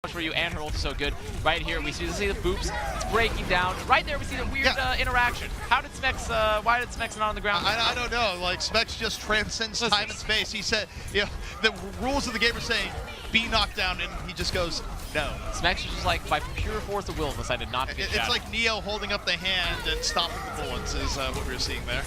For you, and her ult is so good. Right here, we see the boops. It's breaking down. Right there, we see the weird interaction. How did Smex? Why did Smex not on the ground? I don't know. Like Smex just transcends time and space. He said, you know, the rules of the game are saying be knocked down, and he just goes no. Smex is just like by pure force of will decided not to get It's like Neo holding up the hand and stopping the bullets is what we were seeing there.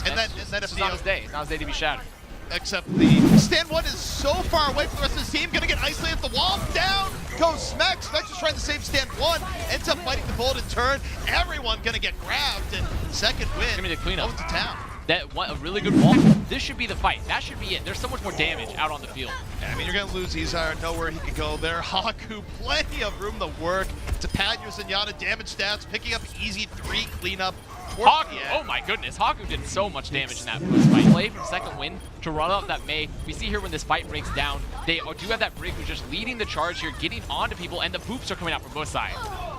And then if Neo, not his day. It's not his day to be shattered. Except the stand one is so far away from the rest of his team, gonna get isolated at the wall. Down goes Smex. Smex is trying to save stand one, ends up fighting the bullet in turn. Everyone gonna get grabbed, and second win. Give me the cleanup. Going to town. A really good wall. This should be the fight. That should be it. There's so much more damage out on the field. Yeah, I mean, you're gonna lose Izar, know where he can go there. Haku, plenty of room to work. To pad your Zenyatta damage stats, picking up easy 3 cleanup. Haku, oh my goodness, Haku did so much damage in that first fight. Play from second win to run up that Mei. We see here when this fight breaks down, they do have that Brig who's just leading the charge here, getting onto people, and the boops are coming out from both sides.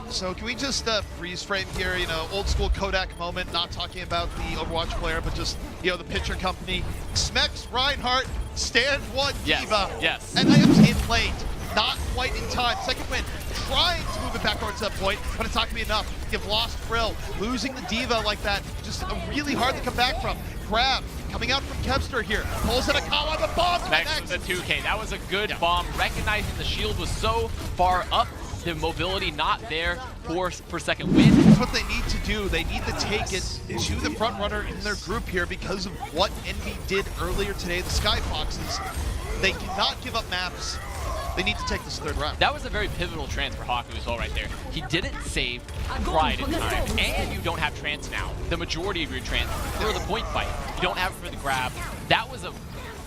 So can we just freeze frame here, you know, old school Kodak moment, not talking about the Overwatch player, but just, you know, the picture company. Smex, Reinhardt, stand one, Diva. Yes. And Iam's in late, not quite in time. Second win, trying to move it back towards that point, but it's not gonna be enough. You've lost Frill, losing the Diva like that, just really hard to come back from. Grab, coming out from Kevster here, pulls in a Kawa, the bomb Smex with the 2K, that was a good bomb, recognizing the shield was so far up. The mobility not there for second win. That's what they need to do. They need to take it to the front runner in their group here because of what Envy did earlier today. The Sky Foxes, they cannot give up maps. They need to take this third round. That was a very pivotal trance for Haku as well right there. He didn't save Pride in time, and you don't have trance now. The majority of your trance for the point fight. You don't have it for the grab. That was a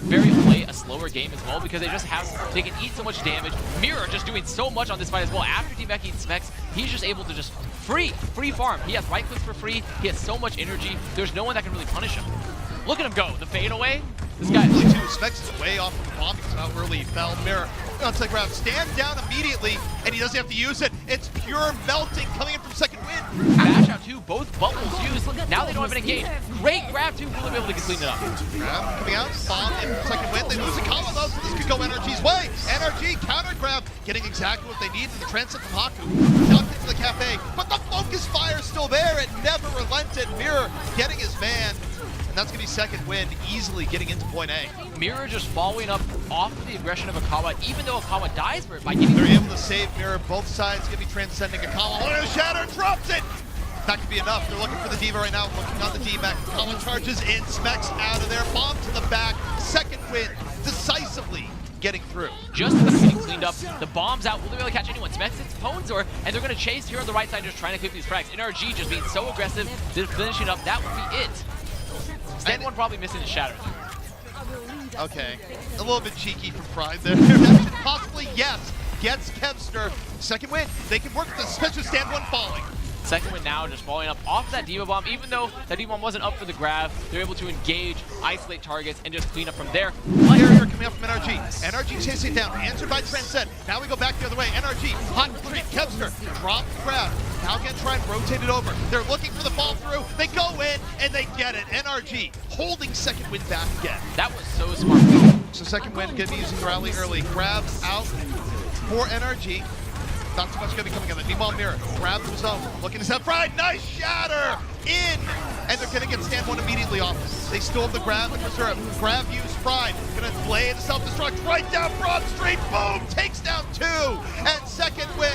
play a slower game as well because they can eat so much damage. Mirror just doing so much on this fight as well. After Team Becky and Smex, he's just able to just free farm. He has right clicks for free. He has so much energy. There's no one that can really punish him. Look at him go. The fadeaway. This guy. Really too. Smex is way off the bomb because of how early he fell. Mirror on second round. Stand down immediately, and he doesn't have to use it. It's pure melting coming in from second win. Bash out too. Both bubbles used. Now they don't have an engage. Great grab too. Will be able to clean it up. Grab coming out. Bomb in second win. They lose a Kawa though, so this could go NRG's way. NRG counter grab, getting exactly what they need in the transit from Haku. Knocked into the cafe, but the focus fire is still there. It never relented. Mirror getting his man. And that's going to be second win, easily getting into point A. Mirror just following up off of the aggression of Akawa, even though Akawa dies for it by getting... They're able to save Mirror, both sides going to be transcending Akawa. Oh, Shatter drops it! That could be enough. They're looking for the Diva right now, looking on the D-Mac. Akawa charges in, Smex out of there, bomb to the back. Second win, decisively getting through. Just as getting cleaned up, the bomb's out. Will they be able to catch anyone? Smex hits Ponzor, and they're going to chase here on the right side, just trying to clip these frags. NRG just being so aggressive, just finishing up. That would be it. Stand one probably missing his shatter. Okay, a little bit cheeky from Pride there. Possibly, yes. Gets Kevster. Second win. They can work with the special stand one falling. Second win now, just following up off that Diva Bomb. Even though that Diva Bomb wasn't up for the grab, they're able to engage, isolate targets, and just clean up from there. Barrier coming up from NRG. NRG chasing it down, answered by Transcend. Now we go back the other way. NRG, hot retreat, Kevster, drop the grab. Now gonna try and rotate it over. They're looking for the fall through. They go in, and they get it. NRG holding second win back again. That was so smart. So second win, gonna be using rally early. Grab out for NRG. Not too much going to be coming on the Nemo Mirror. Grab the zone. Looking to set Pride. Nice shatter! In! And they're going to get stand one immediately off. They still have the grab and reserve. Grab use Pride. Going to play into self-destruct. Right down Broad Street. Boom! Takes down 2. And second win.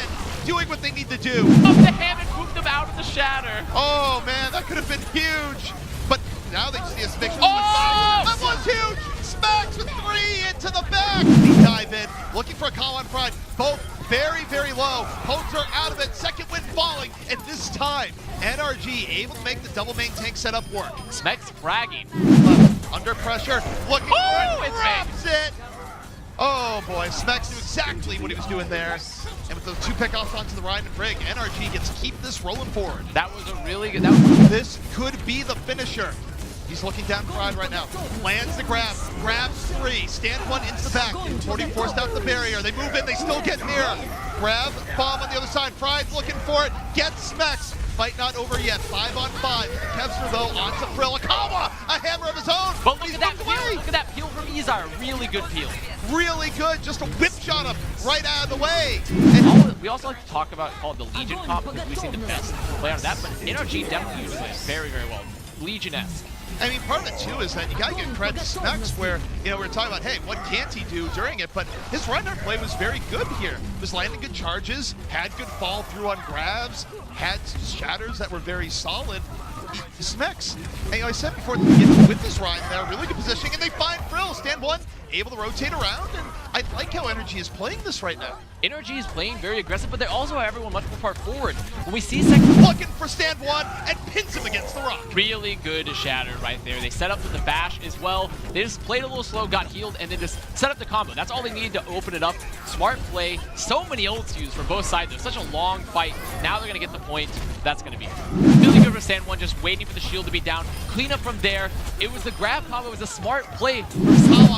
Doing what they need to do. Up the hand and moved them out of the shatter. Oh, man. That could have been huge. But now they just see a stick. Oh! That was huge! Smacks with 3 into the back. They dive in. Looking for a call on Pride. Both very, very low. Ponzor out of it. Second win falling. And this time, NRG able to make the double main tank setup work. Smex fragging. Under pressure. Looking for it. Grabs it. Oh boy, Smex knew exactly what he was doing there. And with those 2 pickoffs onto the Ryan and Brig, NRG gets to keep this rolling forward. That was a really good... This could be the finisher. He's looking down Pride right now. Lands the grab. Grabs 3. Stand one into the back. 40 forced out the barrier. They move in. They still get near. Grab. Bomb on the other side. Pride's looking for it. Gets Smex. Fight not over yet. 5 on 5. Kevster though onto Frill. Akawa a hammer of his own. But look He's at that moved peel. away. Look at that peel from Izar. Really good peel. Really good. Just a whip shot him right out of the way. We also like to talk about called the Legion comp because we've seen the best play on that, but NRG definitely uses it very, very well. Legion-esque. I mean, part of it too is that you gotta give credit to Specs where, you know, we were talking about, hey, what can't he do during it? But his Reinhardt play was very good here. Was landing good charges, had good fall through on grabs, had shatters that were very solid. Specs, and you know, I said before, with this Ryan there, really good positioning, and they find Frill, stand one, able to rotate around, and I like how NRG is playing this right now. NRG is playing very aggressive, but they also have everyone much more far forward. When we see second, looking for stand one and pins him against the rock. Really good shatter right there. They set up with the bash as well. They just played a little slow, got healed, and then just set up the combo. That's all they needed to open it up. Smart play. So many ults used for both sides. There's such a long fight. Now they're going to get the point. That's going to be it. Really good for stand one, just waiting for the shield to be down. Clean up from there. It was the grab combo. It was a smart play.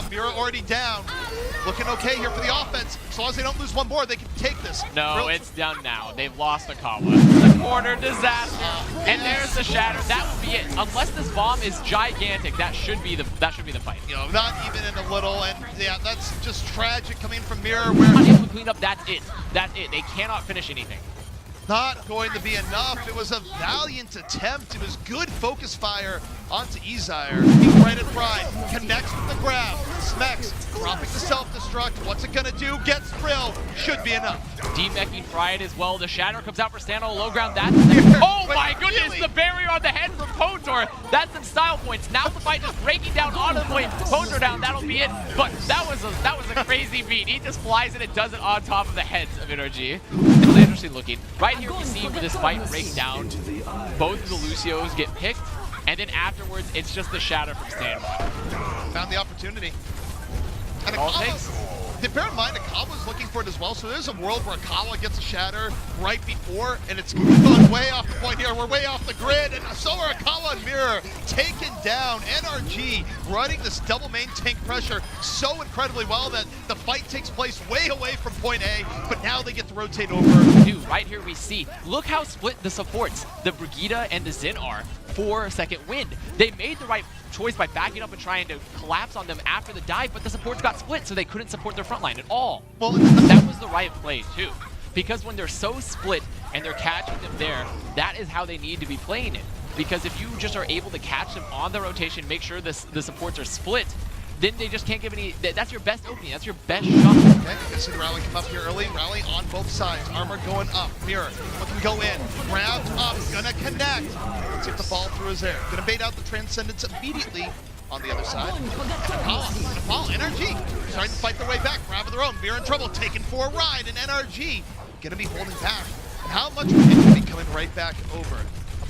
Mira already down. Looking okay here for the offense. As long as they don't lose one more, they can take this. No, it's done now. They've lost Akawa. The corner disaster. And there's the shatter. That would be it. Unless this bomb is gigantic, that should be the fight. You know, not even in a little, and yeah, that's just tragic coming from Mira where unable to clean up, that's it. That's it. They cannot finish anything. Not going to be enough. It was a valiant attempt. It was good focus fire onto Izire. He's right at Pride. Connects with the grab. Smeks dropping the self-destruct. What's it gonna do? Gets Frill. Should be enough. D-meching Pride as well. The shatter comes out for stand on the low ground. That's oh my goodness! Really? The barrier on the head from Potor. That's some style points. Now the fight just breaking down onto the point. Potor down. That'll be it. But that was a crazy beat. He just flies in and does it on top of the heads of NRG. It's really interesting looking. Right here we see where this fight breaks down. Both of the Lucios get picked, and then afterwards it's just the shatter from stand one. Found the opportunity. And All takes. bear in mind, Akawa's looking for it as well, so there's a world where Akawa gets a shatter right before, and it's going way off the point here. We're way off the grid, and so are Akawa and Mirror taken down. NRG running this double main tank pressure so incredibly well that the fight takes place way away from point A, but now they get to rotate over. Dude, right here we see, look how split the supports, the Brigida and the Xin are for second wind. They made the right choice by backing up and trying to collapse on them after the dive, but the supports got split, so they couldn't support their front line at all. Well, that was the right play too, because when they're so split and they're catching them there, that is how they need to be playing it. Because if you just are able to catch them on the rotation, make sure the supports are split, then they just can't give any. That's your best opening. That's your best shot. Okay, you see the rally come up here early. Rally on both sides. Armor going up. Mirror looking to go in. Grab up. Gonna connect. Let's see if the fall through is there. Gonna bait out the Transcendence immediately on the other side. Nepal, NRG starting to fight their way back. Grab of their own. Mirror in trouble. Taken for a ride. And NRG gonna be holding back. And how much will it be coming right back over?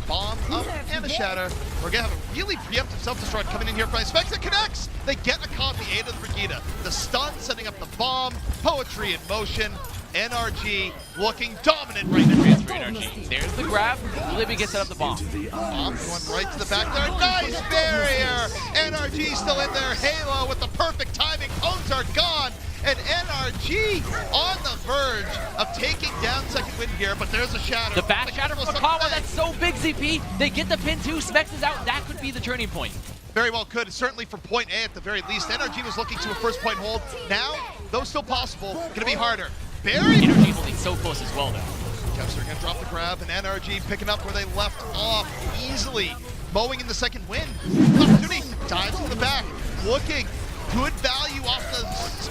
Bomb up and a shatter. We're gonna have a really preemptive self-destruct coming in here from Specs that connects. They get a copy, aid of the Brigida. The stun setting up the bomb. Poetry in motion. NRG looking dominant right now. Transfer NRG. There's the grab. Libby gets set up the bomb. Bomb going right to the back there. Nice barrier. NRG still in there. Halo with the perfect timing. Cones are gone. And NRG on the verge of taking down second wind here, but there's a shatter. The back shatter from Akawa, that's so big, ZP. They get the pin too. Specs is out. That could be the turning point. Very well could. Certainly for point A at the very least. NRG was looking to a first point hold. Now, though still possible, gonna be harder. Barry. NRG holding so close as well, though. Kevster gonna drop the grab, and NRG picking up where they left off easily. Mowing in the second wind. Opportunity. Dives in the back. Looking. Good value off the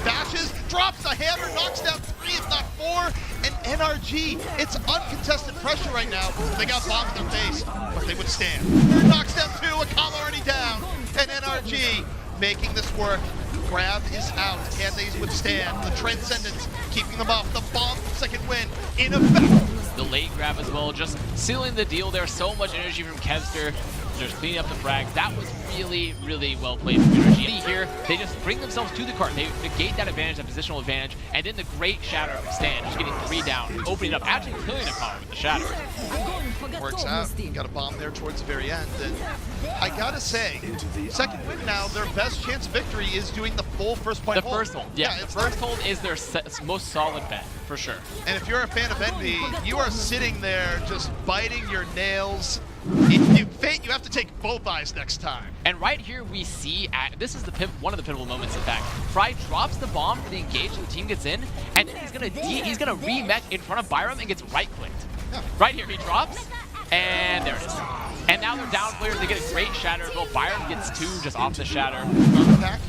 bashes, drops the hammer, knocks down 3 if not 4, and NRG, it's uncontested pressure right now. They got bombs in their face, but they withstand. Knocks down 2, Akala already down, and NRG making this work. Grab is out, can they withstand? The Transcendence keeping them off, the bomb from second wind, in effect. The late grab as well, just sealing the deal there. So much energy from Kevster. Just cleaning up the frags. That was really, really well played from NRG. Here, they just bring themselves to the cart. They negate that advantage, that positional advantage, and then the great shatter from Stan, just getting 3 down, opening up, actually killing Akawa with the shatter. Works out. Got a bomb there towards the very end, and I gotta say, second win now, their best chance of victory is doing the full first point hold. The first hold, yeah. The first hold is their most solid bet, for sure. And if you're a fan of Envy, you are sitting there just biting your nails, Fate, you have to take both eyes next time. And right here we see, this is one of the pivotal moments in fact. Fry drops the bomb for the engage and the team gets in, and then he's gonna re-mech in front of Byram and gets right-clicked. Yeah. Right here he drops, and there it is. And now they're down players, they get a great shatter. Well, Byram gets 2 just off the shatter. Back.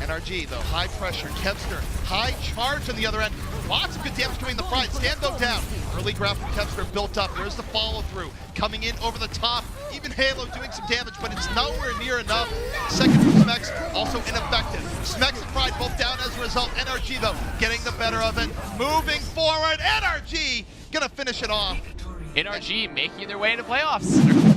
NRG though, high pressure, Kevster, high charge on the other end. Lots of good damage coming in the Pride. Stando down. Early grab from Kevster built up. There's the follow through. Coming in over the top. Even Halo doing some damage, but it's nowhere near enough. Second from Smex, also ineffective. Smex and Pride both down as a result. NRG though, getting the better of it. Moving forward, NRG gonna finish it off. NRG making their way into playoffs.